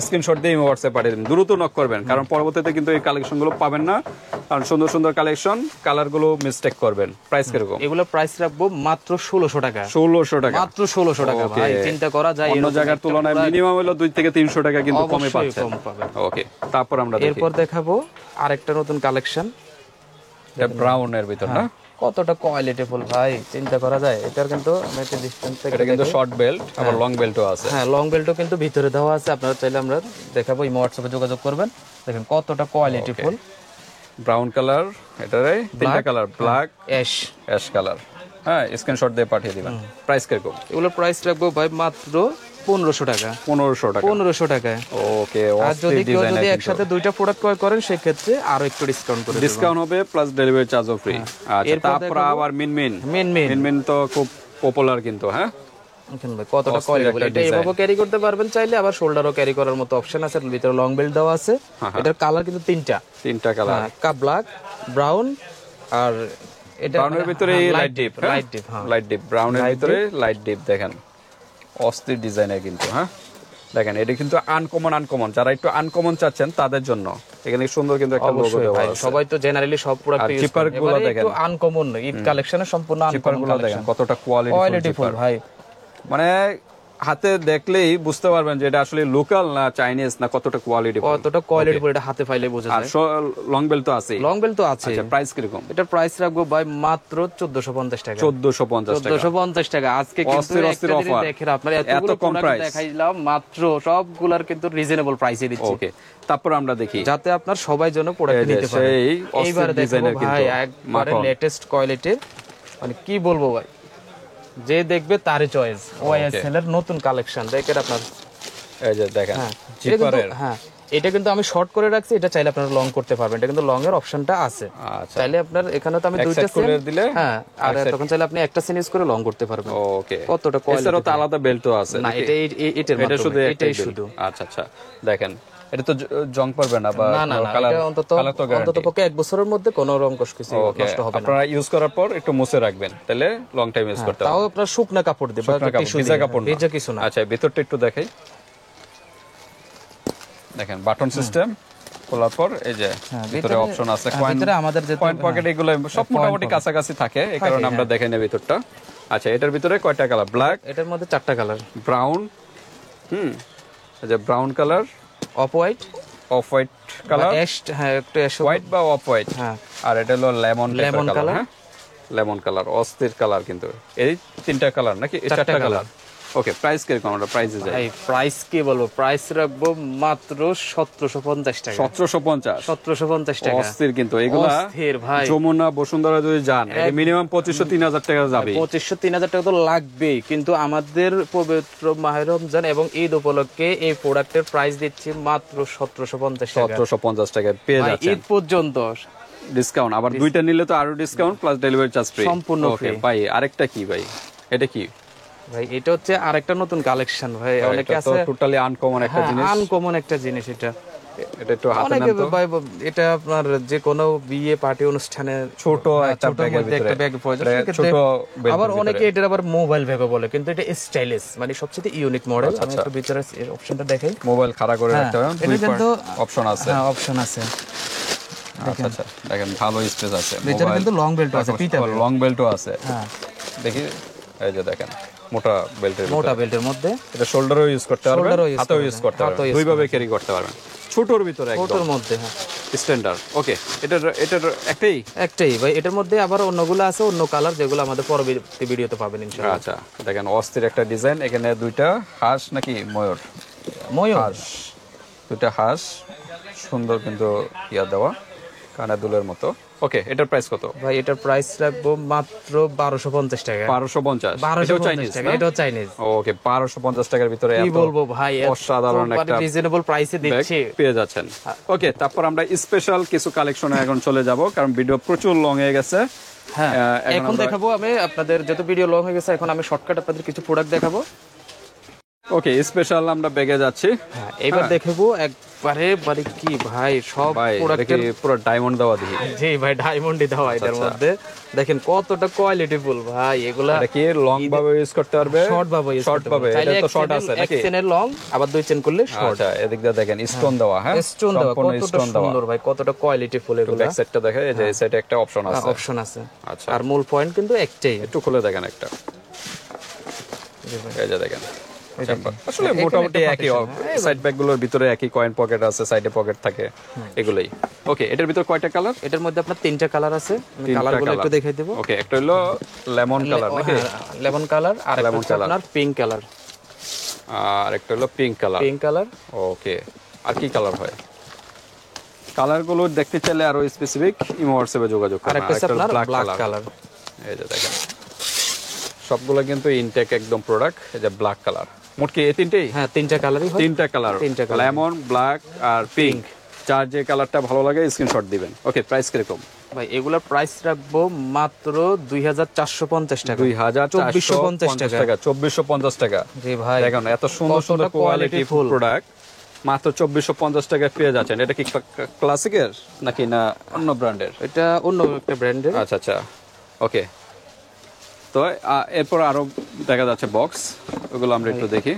Speaker 1: স্ক্রিনশট দিয়ে ইমো হোয়াটসঅ্যাপ পাঠিয়ে দিন, দ্রুত নক করবেন, কারণ পরবর্তীতে কিন্তু এই কালেকশনগুলো পাবেন না, কারণ সুন্দর সুন্দর কালেকশন, কালারগুলো মিস্টেক করবেন। প্রাইস কিরকম?
Speaker 2: এগুলো প্রাইস রাখবো মাত্র 1600 টাকা।
Speaker 1: 1600 টাকা,
Speaker 2: মাত্র 1600 টাকা ভাই, চিন্তা করা যায়
Speaker 1: অন্য
Speaker 2: এরকম
Speaker 1: জায়গার
Speaker 2: একটা
Speaker 1: তুলনায়
Speaker 2: product
Speaker 1: মিনিমাম হলো 2 থেকে 300 টাকা কিন্তু কমে
Speaker 2: অবশ্যই
Speaker 1: পাচ্ছেন।
Speaker 2: কম পাবেন।
Speaker 1: ওকে, তারপর আমরা দেখি
Speaker 2: এরপর দেখাবো আরেকটা নতুন কালেকশন,
Speaker 1: এটা ব্রাউনের ভিতর না,
Speaker 2: কতটা কোয়ালিটিফুল ভাই, চিন্তা করা যায়। এটার কিন্তু আমি একটা ডিসটেন্স থেকে
Speaker 1: এটা কিন্তু শর্ট বেল্ট, আবার লং বেল্টও আছে।
Speaker 2: হ্যাঁ, লং বেল্টও কিন্তু ভিতরে দেওয়া আছে, আপনারা চাইলে আমরা দেখাবো, ইমো হোয়াটসঅ্যাপে যোগাযোগ করবেন। দেখেন কতটা কোয়ালিটিফুল,
Speaker 1: ব্রাউন কালার, এটারে তিনটা কালার, ব্ল্যাক, অ্যাশ কালার। হ্যাঁ, স্ক্রিনশট দিয়ে পাঠিয়ে দিবেন। প্রাইস কিরকম?
Speaker 2: এগুলোর প্রাইস রাখবো ভাই মাত্র 1500 টাকা।
Speaker 1: 1500 টাকা,
Speaker 2: 1500 টাকায়।
Speaker 1: ওকে,
Speaker 2: আর যদি কেউ যদি একসাথে দুইটা প্রোডাক্ট ক্রয় করেন সেক্ষেত্রে আরো একটু ডিসকাউন্ট করে দেব।
Speaker 1: ডিসকাউন্ট হবে, প্লাস ডেলিভারি চার্জও ফ্রি। আচ্ছা, তারপর আবার মিনমিন তো খুব পপুলার কিন্তু। হ্যাঁ,
Speaker 2: দেখেন ভাই কতটা কোয়ালিটি, এটা এভাবে ক্যারি করতে পারবেন চাইলে, আবার শোল্ডারও ক্যারি করার মতো অপশন আছে, ভিতরে লং বেল্ট দেওয়া আছে। এটার কালার কিন্তু তিনটা কালার, ব্ল্যাক, ব্রাউন, আর এটা
Speaker 1: ব্রাউনের ভিতরে লাইট ডিপ, লাইট ডিপ, ব্রাউনের ভিতরে লাইট ডিপ। দেখেন অস্থির ডিজাইনের কিন্তু। হ্যাঁ, দেখেন এটা কিন্তু আনকমন, যারা একটু আনকমন চাচ্ছেন তাদের জন্য এখানে সুন্দর কিন্তু একটা লোগো দেওয়া আছে।
Speaker 2: সবাই তো জেনারেলি সব প্রোডাক্ট ইউজ করে,
Speaker 1: জিপারগুলো দেখেন
Speaker 2: একটু আনকমন, ঈদ কালেকশনে সম্পূর্ণ আনকমন
Speaker 1: দেখেন কতটা কোয়ালিটিফুল
Speaker 2: ভাই,
Speaker 1: মানে হাতে দেখলেই বুঝতে পারবেন যে এটা আসলে লোকাল না চাইনিজ না, কতটা কোয়ালিটিফুল
Speaker 2: এটা হাতে পাইলে বোঝা যায়।
Speaker 1: আর লং বেল্ট তো আছে,
Speaker 2: লং বেল্ট তো আছে।
Speaker 1: আচ্ছা, প্রাইস কিরকম?
Speaker 2: এটার প্রাইস রাখবো ভাই মাত্র 1450 টাকা।
Speaker 1: 1450
Speaker 2: টাকা। আজকে কিন্তু একটা জিনিস দেখেন, আপনারা এতগুলো কম প্রাইস দেখাইলাম, মাত্র সবগুলার কিন্তু রিজনেবল প্রাইসে দিচ্ছি।
Speaker 1: ওকে, তারপর আমরা দেখি
Speaker 2: যাতে আপনার সবাই যেন প্রোডাক্ট নিতে পারে। এইবার দেখো ভাই একবারে লেটেস্ট কোয়ালিটির, মানে কি বলবো ভাই, যে দেখবে তারই চয়েস। ওয়াইএসএল এর নতুন কালেকশন দেখেন আপনার,
Speaker 1: এই যে দেখেন
Speaker 2: জিপারের। হ্যাঁ, এটা কিন্তু আমি শর্ট করে রাখছি, এটা চাইলে আপনারা লং করতে পারবেন, এটা কিন্তু লং এর অপশনটা আছে।
Speaker 1: আচ্ছা,
Speaker 2: চাইলে আপনার এখানে তো আমি দুইটা
Speaker 1: সেট করে দিলে,
Speaker 2: হ্যাঁ, আর তখন চাইলে আপনি একটা সিন ইউজ করে লং করতে পারবেন।
Speaker 1: ওকে,
Speaker 2: কতটা কোয়ালিটি,
Speaker 1: এছাড়াও তো আলাদা বেল্টও আছে
Speaker 2: না? এটা শুধু এটাই শুধু।
Speaker 1: আচ্ছা, দেখেন এটা তো জং পড়বে না, বা
Speaker 2: না,
Speaker 1: কালার
Speaker 2: এটা অন্তত পক্ষে 1 বছরের মধ্যে কোনো রং কিছু নষ্ট হবে না।
Speaker 1: আপনারা ইউজ করার পর একটু মুছে রাখবেন, তাহলে লং টাইম ইউজ করতে
Speaker 2: তাও
Speaker 1: পারবেন।
Speaker 2: আপনার শুকনা কাপড় দিয়ে,
Speaker 1: ভিজা কাপড় না,
Speaker 2: ভিজা কিছু না।
Speaker 1: আচ্ছা, ভিতরটা একটু দেখাই, দেখেন বাটন সিস্টেম, খোলার পর এই যে ভিতরে অপশন আছে, কয়েন পকেট, এগুলো সব মোটামুটি কাছাকাছি থাকে, এই কারণে আমরা দেখাই না ভিতরটা। আচ্ছা, এটার ভিতরে কয়টা কালার? ব্ল্যাক,
Speaker 2: এটার মধ্যে 4টা কালার,
Speaker 1: ব্রাউন, এই যে brown colour,
Speaker 2: off white
Speaker 1: colour,
Speaker 2: হ্যাঁ একটু অ্যাশ
Speaker 1: হোয়াইট বা অফ হোয়াইট,
Speaker 2: হ্যাঁ,
Speaker 1: আর এটা হলো লেমন
Speaker 2: কালার।
Speaker 1: হ্যাঁ, লেমন কালার, অস্থির কালার কিন্তু। এই 3টা কালার নাকি 4টা কালার? ওকে, প্রাইস কিরকম? আমরা প্রাইসে যাই।
Speaker 2: এই প্রাইস কি বলবো, প্রাইস রাখবো মাত্র 1750 টাকা।
Speaker 1: 1750
Speaker 2: টাকা,
Speaker 1: অস্থির কিন্তু এগুলা।
Speaker 2: অস্থির ভাই,
Speaker 1: যমুনা বসুন্ধরা যদি যান, মিনিমাম 2500-3000 টাকা যাবে।
Speaker 2: 2500-3000 টাকা তো লাগবেই, কিন্তু আমাদের পবিত্র মাহে রমজান এবং ঈদ উপলক্ষে এই প্রোডাক্টের প্রাইস দিচ্ছি মাত্র 1750 টাকা।
Speaker 1: 1750 টাকায় পেয়ে যাচ্ছেন
Speaker 2: ঈদ পর্যন্ত
Speaker 1: ডিসকাউন্ট, আবার দুইটা নিলে তো আরো discount, plus delivery charge free,
Speaker 2: সম্পূর্ণ ফ্রি।
Speaker 1: ভাই আরেকটা কি ভাই, এটা কি
Speaker 2: ভাই? এটা হচ্ছে আরেকটা নতুন কালেকশন ভাই, অনেকে আছে
Speaker 1: টোটালি আনকমন একটা জিনিস,
Speaker 2: আনকমন একটা জিনিস। এটা
Speaker 1: একটু হাতে
Speaker 2: অনেকে
Speaker 1: নেন তো
Speaker 2: ভাই, এটা আপনার যে কোনো বিয়ে পার্টি অনুষ্ঠানে
Speaker 1: ছোট একটা ব্যাগের ভিতরে,
Speaker 2: একটা ব্যাগ প্রয়োজন,
Speaker 1: ছোট ব্যাগ,
Speaker 2: আবার অনেকে এটা আবার মোবাইল ব্যাগও বলে, কিন্তু এটা স্টাইলিশ, মানে সবচেয়ে ইউনিক মডেল। আমি একটু ভিতরে অপশনটা দেখাই,
Speaker 1: মোবাইল খাড়া করে রাখতে হবে,
Speaker 2: এটা কিন্তু
Speaker 1: অপশন আছে।
Speaker 2: হ্যাঁ, অপশন আছে।
Speaker 1: আচ্ছা, দেখেন ভালো স্পেস আছে,
Speaker 2: ভিতরে কিন্তু লং বেল্ট আছে,
Speaker 1: লং বেল্টও আছে।
Speaker 2: হ্যাঁ,
Speaker 1: দেখি, এই যে দেখেন মোটা বেল্টের
Speaker 2: মধ্যে,
Speaker 1: এটা শোল্ডারও ইউজ করতে পারবেন, হাতেও ইউজ করতে পারবেন, দুই ভাবে ক্যারি করতে পারবেন। ছোটর ভিতরে,
Speaker 2: ছোটর মধ্যে, হ্যাঁ,
Speaker 1: স্ট্যান্ডার্ড। ওকে, এটার একটাই
Speaker 2: ভাই। এটার মধ্যে আবার অন্যগুলো আছে, অন্য কালার, যেগুলো আমাদের পরবর্তী ভিডিওতে পাবেন ইনশাআল্লাহ।
Speaker 1: আচ্ছা, দেখেন অস্থির একটা ডিজাইন, এখানে দুইটা হাঁস নাকি ময়ূর, হাঁস, দুইটা হাঁস, সুন্দর কিন্তু ইয়া দেওয়া, কানে দুলের মতো। ওকে, এটার প্রাইস কত
Speaker 2: ভাই? এটার প্রাইস রাখবো মাত্র 1250 টাকা।
Speaker 1: 1250?
Speaker 2: এটাও চাইনিজ।
Speaker 1: ওকে, 1250 টাকার ভিতরে
Speaker 2: কি বলবো ভাই,
Speaker 1: অসাধারণ একটা
Speaker 2: রিজনেবল প্রাইসে দিচ্ছি,
Speaker 1: পেয়ে যাচ্ছেন। ওকে, তারপর আমরা স্পেশাল কিছু কালেকশনে এখন চলে যাব, কারণ ভিডিও প্রচুর লং হয়ে গেছে।
Speaker 2: হ্যাঁ, এখন দেখাবো আমি আপনাদের, যত ভিডিও লং হয়ে গেছে, এখন আমি শর্টকাট আপনাদের কিছু প্রোডাক্ট দেখাবো।
Speaker 1: ওকে স্পেশাল আমরা ব্যাগে যাচ্ছি।
Speaker 2: হ্যাঁ এবার দেখাবো একবারে মানে কি ভাই সব
Speaker 1: ভাই এটা
Speaker 2: প্রোডাক্টের
Speaker 1: কি পুরো ডায়মন্ড দেওয়া দেখি।
Speaker 2: জি ভাই ডায়মন্ডই দেওয়া এটার মধ্যে। দেখেন কতটা কোয়ালিটি ফুল ভাই এগুলা।
Speaker 1: এটা কি লং ভাবে ইউজ করতে পারবে,
Speaker 2: শর্ট ভাবে ইউজ
Speaker 1: শর্ট ভাবে। এটা তো শর্ট আছে
Speaker 2: এক
Speaker 1: নাকি?
Speaker 2: চেনের লং আবার 2 চেন করলে শর্ট।
Speaker 1: আচ্ছা এদিক দিয়ে দেখেন স্টোন দেওয়া, হ্যাঁ
Speaker 2: স্টোন দেওয়া,
Speaker 1: সম্পূর্ণ
Speaker 2: কতটা
Speaker 1: স্টোন দেওয়া।
Speaker 2: সুন্দর ভাই, কতটা কোয়ালিটি ফুল এগুলা।
Speaker 1: ব্যাক সাইডটা দেখে এই যে এই সাইডে একটা অপশন আছে।
Speaker 2: অপশন আছে।
Speaker 1: আচ্ছা
Speaker 2: আর মূল পয়েন্ট কিন্তু একটাই।
Speaker 1: একটু খুলে দেখেন একটা, এই যে দেখেন চেম্বার। আসলে মোটামুটি একই, সাইড ব্যাগ গুলোর ভিতরে একই কয়েন পকেট আছে, সাইডে পকেট থাকে এগুলাই। ওকে এটার ভিতর কয়টা কালার?
Speaker 2: এটার মধ্যে আপনার 3টা কালার আছে, আমি কালারগুলো একটু দেখাই দেব।
Speaker 1: ওকে একটা হলো লেমন কালার নাকি?
Speaker 2: লেমন কালার, আর একটা হচ্ছে আপনার পিঙ্ক কালার,
Speaker 1: আর একটা হলো pink colour.
Speaker 2: Pink colour.
Speaker 1: Okay আর কি কালার হয়? কালার গুলো দেখতে চাইলে আরো স্পেসিফিক ইমো হোয়াটসঅ্যাপে যোগাযোগ করুন।
Speaker 2: আর একটা হচ্ছে আপনার ব্ল্যাক কালার।
Speaker 1: এই যে দেখেন সবগুলো কিন্তু ইনটেক একদম প্রোডাক্ট। এই যে ব্ল্যাক কালার, মোট কি এই তিনটেই?
Speaker 2: হ্যাঁ 3টা কালারই হয়।
Speaker 1: 3টা কালার, লেমন, ব্ল্যাক আর পিঙ্ক। যার যে কালারটা ভালো লাগে স্ক্রিনশট দিবেন। ওকে প্রাইস কিরকম?
Speaker 2: ভাই এগুলোর প্রাইস রাখবো মাত্র 2450 টাকা।
Speaker 1: 2450 টাকা। 2450 টাকা।
Speaker 2: জি ভাই
Speaker 1: দেখুন এত সুন্দর সুন্দর কোয়ালিটি ফুল প্রোডাক্ট মাত্র 2450 টাকায় পেয়ে যাচ্ছেন। এটা কি ক্লাসিকের নাকি না অন্য ব্র্যান্ডের?
Speaker 2: এটা অন্য একটা ব্র্যান্ডের।
Speaker 1: আচ্ছা আচ্ছা ওকে। তো এরপর আরো দেখা যাচ্ছে বক্স, ওগুলো আমরা একটু দেখি।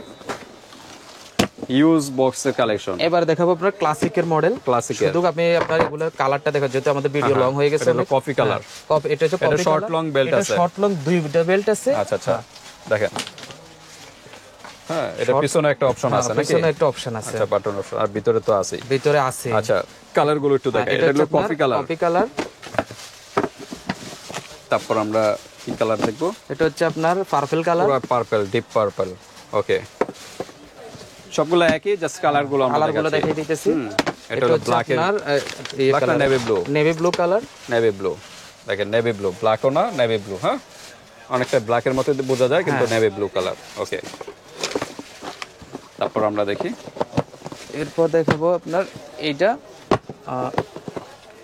Speaker 1: ইউজ বক্সের কালেকশন
Speaker 2: এবার দেখাবো আপনার ক্লাসিকের মডেল।
Speaker 1: ক্লাসিকের
Speaker 2: শুধু আপনি আপনার এগুলোর কালারটা দেখা, যেহেতু আমাদের ভিডিও লং হয়ে গেছে।
Speaker 1: এটা কফি কালার।
Speaker 2: কফি, এটা হচ্ছে কফি
Speaker 1: শর্ট লং বেল্ট আছে।
Speaker 2: শর্ট লং দুইটা বেল্ট আছে।
Speaker 1: আচ্ছা আচ্ছা দেখেন, হ্যাঁ এটা পিছনে একটা অপশন আছে নাকি?
Speaker 2: পিছনে একটা অপশন আছে।
Speaker 1: আচ্ছা বাটন অপশন, আর ভিতরে তো আছে।
Speaker 2: ভিতরে আছে।
Speaker 1: আচ্ছা কালার গুলো একটু দেখেন। এটা হলো কফি কালার।
Speaker 2: Coffee colour.
Speaker 1: তারপর আমরা কি কালার দেখবো?
Speaker 2: এটা হচ্ছে আপনার পার্পল কালার।
Speaker 1: পুরো পার্পল, ডিপ পার্পল। ওকে সবগুলো একই, জাস্ট কালার গুলো আমরা
Speaker 2: দেখাই দিতেছি।
Speaker 1: এটা হলো ব্ল্যাক এর,
Speaker 2: আপনার
Speaker 1: ব্ল্যাক না navy blue?
Speaker 2: Navy blue colour.
Speaker 1: Navy blue দেখেন, নেভি ব্লু, ব্ল্যাকও না নেভি ব্লু। হ্যাঁ অনেকটা ব্ল্যাকের মতো বোঝা যায় কিন্তু নেভি ব্লু কালার। ওকে তারপর আমরা দেখি।
Speaker 2: এরপর দেখাবো আপনার এইটা,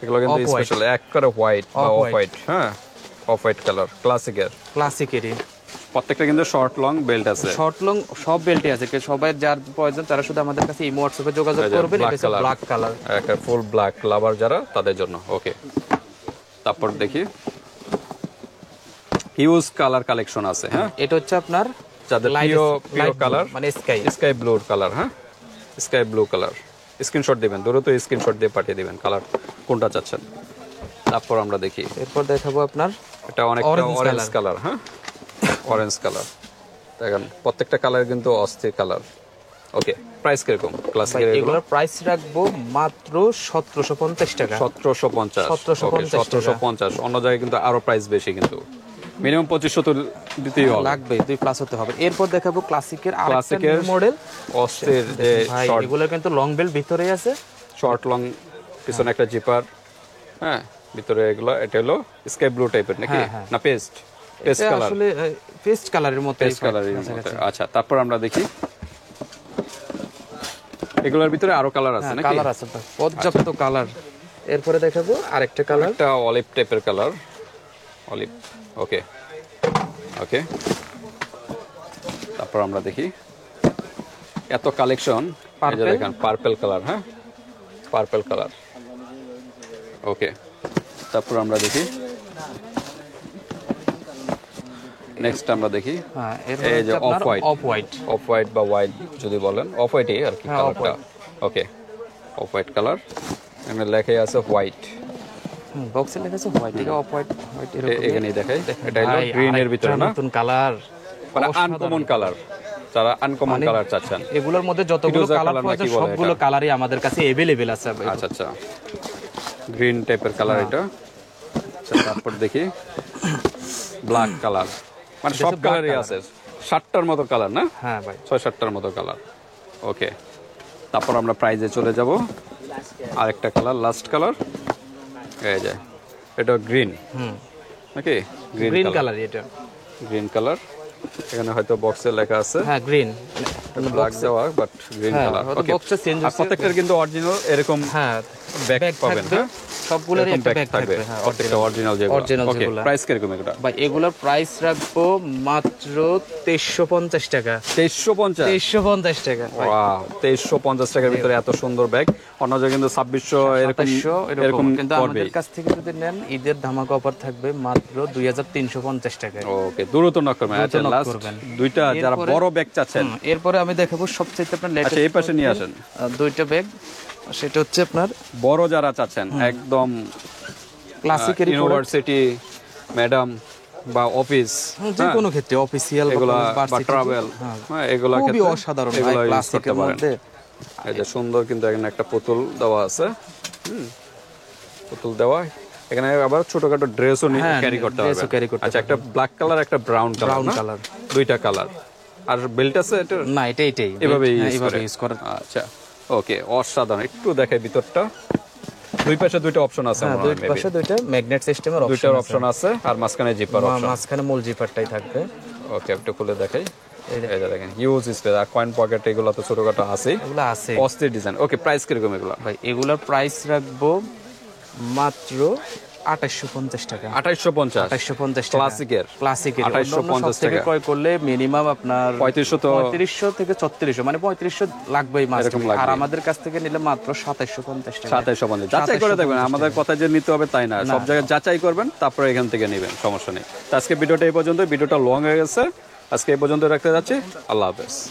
Speaker 1: এগুলো কিন্তু স্পেশাল একবারে হোয়াইট বা অফ হোয়াইট। হ্যাঁ অফ হোয়াইট কালার, ক্লাসিকেরই। প্রত্যেকটা কিন্তু শর্ট লং বেল্ট আছে।
Speaker 2: শর্ট লং সব বেল্টই আছে। সবাই যার প্রয়োজন তারা শুধু আমাদের কাছে ইমো হোয়াটসঅ্যাপে যোগাযোগ করবেন। এটা হচ্ছে ব্ল্যাক কালার,
Speaker 1: একটা ফুল ব্ল্যাক লাভার যারা তাদের জন্য। ওকে তারপর দেখি হিউজ কালার কালেকশন আছে। হ্যাঁ
Speaker 2: এটা হচ্ছে আপনার
Speaker 1: যাদের প্রিয় কালার
Speaker 2: মানে
Speaker 1: স্কাই ব্লু কালার। হ্যাঁ স্কাই ব্লু কালার। স্ক্রিনশট দিবেন, দ্রুত স্ক্রিনশট দিয়ে পাঠিয়ে দিবেন কালার কোনটা চাচ্ছেন। তারপর আমরা দেখি।
Speaker 2: এরপর দেখাবো আপনার
Speaker 1: এটা অনেকটা অরেঞ্জ কালার। হ্যাঁ অরেঞ্জ কালার দেখেন, প্রত্যেকটা কালার কিন্তু অস্থির কালার। ওকে প্রাইস কিরকম ক্লাসিকের?
Speaker 2: এগুলোর প্রাইস রাখবো মাত্র 1750 টাকা।
Speaker 1: 1750। 1750। অন্য জায়গায় কিন্তু আরো প্রাইস বেশি, কিন্তু মিনিমাম 2500 তো দিতেই হবে,
Speaker 2: লাগবে, 2 প্লাস হতে হবে। এরপর দেখাবো ক্লাসিকের
Speaker 1: ক্লাসিকের
Speaker 2: মডেল
Speaker 1: অস্থির যে শর্ট,
Speaker 2: এগুলো কিন্তু লং বেল্ট ভিতরে আছে,
Speaker 1: শর্ট লং, পিছনে একটা জিপার। হ্যাঁ ভিতরে এগুলো, এটা হলো স্কাই ব্লু টাইপের নাকি না পেস্ট কালার?
Speaker 2: আসলে পেস্ট কালারের মতো,
Speaker 1: পেস্ট কালারের মতো। আচ্ছা তারপর আমরা দেখি এগুলোর ভিতরে আরো কালার আছে নাকি?
Speaker 2: কালার আছে পর্যাপ্ত কালার। এরপরে দেখাবো আরেকটা কালার,
Speaker 1: একটা অলিভ টাইপের কালার, অলিভ। ওকে ওকে তারপর আমরা দেখি এত কালেকশন। এই যে দেখেন পার্পল কালার। হ্যাঁ পার্পল কালার। ওকে তারপর আমরা দেখি নেক্সট আমরা দেখি এই যে অফ হোয়াইট বা হোয়াইট যদি বলেন, অফ হোয়াইটই আর কি কালারটা। ওকে অফ হোয়াইট কালার, এখানে লেখাই আছে হোয়াইট,
Speaker 2: বক্সে লেখা আছে হোয়াইট, এটা অফ হোয়াইট এরকম
Speaker 1: এখানেই দেখাই। এটা হলো গ্রিন এর ভিতরে না,
Speaker 2: নতুন কালার,
Speaker 1: মানে আনকমন কালার। যারা আনকমন কালার চাচ্ছেন,
Speaker 2: এগুলোর মধ্যে যতগুলো কালার প্রয়োজন সবগুলো কালারই আমাদের কাছে अवेलेबल আছে।
Speaker 1: আচ্ছা আচ্ছা গ্রিন টাইপের কালার এটা। আচ্ছা তারপর দেখি ব্ল্যাক কালার, মানে সব কালারই আছে। 7টার মতো কালার না?
Speaker 2: হ্যাঁ ভাই
Speaker 1: 6-7টার মতো কালার। ওকে তারপর আমরা প্রাইজে চলে যাব। আরেকটা কালার, লাস্ট কালার, এই যে এটা গ্রিন নাকি?
Speaker 2: গ্রিন কালার, এটা
Speaker 1: গ্রিন কালার। এখানে হয়তো বক্সে লেখা আছে
Speaker 2: হ্যাঁ গ্রিন।
Speaker 1: ব্ল্যাক দেওয়া বাট গ্রিন
Speaker 2: হ্যাঁ,
Speaker 1: কালার।
Speaker 2: হয়তো
Speaker 1: ওকে,
Speaker 2: box টা change হচ্ছে।
Speaker 1: প্রত্যেকটার কিন্তু অরিজিনাল এরকম
Speaker 2: হ্যাঁ
Speaker 1: ব্যাগ
Speaker 2: ব্যাগ
Speaker 1: পাবেন।
Speaker 2: থাকবে,
Speaker 1: হ্যাঁ,
Speaker 2: সবগুলোরই একটা ব্যাগ থাকবে। হ্যাঁ,
Speaker 1: প্রত্যেকটা অরিজিনাল
Speaker 2: Original
Speaker 1: ওকে,
Speaker 2: যেগুলা।
Speaker 1: প্রাইস কিরকম এগুলা?
Speaker 2: ভাই এগুলোর প্রাইস রাখবো মাত্র 2350 টাকা।
Speaker 1: 2350।
Speaker 2: 2350 টাকা ভাই।
Speaker 1: ওয়াও, 2350 টাকার ভিতরে এত সুন্দর ব্যাগ। অন্য জায়গায় কিন্তু 2600 এরকম
Speaker 2: 2700
Speaker 1: এরকম
Speaker 2: কিন্তু
Speaker 1: পড়বে।
Speaker 2: আমাদের কাছ থেকে যদি নেন ঈদের ধামাকা অফার থাকবে মাত্র 2350 টাকায়।
Speaker 1: ওকে, দ্রুত নক করবেন।
Speaker 2: দ্রুত
Speaker 1: আচ্ছা,
Speaker 2: knock
Speaker 1: লাস্ট
Speaker 2: করবেন।
Speaker 1: দুইটা যারা
Speaker 2: এরপরে-
Speaker 1: বড় ব্যাগ চাচ্ছেন।
Speaker 2: এরপরে আমি দেখাবো সবচেয়ে আপনার
Speaker 1: আচ্ছা, এই পাশে নিয়ে আসেন।
Speaker 2: দুইটা ব্যাগ, সেটা হচ্ছে আপনার
Speaker 1: বড় যারা চাচ্ছেন একদম
Speaker 2: ক্লাসিকের
Speaker 1: ইউনিভার্সিটি ম্যাডাম বা অফিস,
Speaker 2: যে কোনো ক্ষেত্রে অফিসিয়াল
Speaker 1: এগুলা বা ট্রাভেল, এগুলা
Speaker 2: খুবই
Speaker 1: ক্ষেত্রে
Speaker 2: অসাধারণ ভাই,
Speaker 1: এগুলা ইউজ
Speaker 2: ক্লাসিকের
Speaker 1: করতে পারেন।
Speaker 2: মধ্যে।
Speaker 1: এই যে সুন্দর কিন্তু এখানে একটা পুতুল দেওয়া আছে। পুতুল দেওয়া, এখানে আবার ছোটখাটো ড্রেসও
Speaker 2: হ্যাঁ,
Speaker 1: ক্যারি করতে
Speaker 2: dress ও
Speaker 1: পারবেন।
Speaker 2: carry করতে
Speaker 1: আচ্ছা, একটা ব্ল্যাক কালার, একটা ব্রাউন
Speaker 2: Brown
Speaker 1: কালার,
Speaker 2: color।
Speaker 1: দুইটা কালার। আর বেল্ট আছে এটা
Speaker 2: না এটা এটাই
Speaker 1: এভাবে
Speaker 2: হ্যাঁ,
Speaker 1: ইউজ
Speaker 2: এভাবে
Speaker 1: করে।
Speaker 2: ইউজ করা।
Speaker 1: আচ্ছা, ওকে, অসাধারণ। একটু দেখাই ভিতরটা। দুই পাশে দুইটা অপশন আছে
Speaker 2: হ্যাঁ,
Speaker 1: আমার
Speaker 2: দুই
Speaker 1: মনে হয়,
Speaker 2: পাশে দুইটা ম্যাগনেট সিস্টেমের
Speaker 1: দুইটার
Speaker 2: অপশন
Speaker 1: অপশন আছে আর মাঝখানে জিপার অপশন।
Speaker 2: মাঝখানে মূল জিপারটাই থাকবে।
Speaker 1: ওকে, একটু খুলে দেখাই। এই যে দেখেন হিউজ স্পেস, আর কয়েন পকেট এগুলো তো ছোটখাটো আছে।
Speaker 2: এগুলো আছে
Speaker 1: অস্থির ডিজাইন। ওকে, প্রাইস কিরকম এগুলো?
Speaker 2: ভাই, এগুলোর প্রাইস রাখবো মাত্র 2850 টাকা।
Speaker 1: 2850।
Speaker 2: 2850 টাকা
Speaker 1: ক্লাসিকের
Speaker 2: ক্লাসিকের
Speaker 1: 2850
Speaker 2: থেকে
Speaker 1: টাকা।
Speaker 2: ক্রয় করলে মিনিমাম আপনার
Speaker 1: 3500 তো
Speaker 2: 3500 থেকে 3600, মানে 3500 লাগবেই মাস্ট।
Speaker 1: এরকম লাগবে।
Speaker 2: আর আমাদের কাছ থেকে নিলে মাত্র 2750 টাকা।
Speaker 1: 2750। যাচাই করে দেখবেন,
Speaker 2: 2750
Speaker 1: আমাদের কথা যে নিতে হবে তাই না, সব জায়গায় যাচাই করবেন, তারপরে এখান থেকে নেবেন, সমস্যা নেই। তো আজকে ভিডিওটা এই পর্যন্ত, ভিডিওটা লং হয়ে গেছে, আজকে এই পর্যন্ত রাখতে যাচ্ছি। আল্লাহ হাফেজ।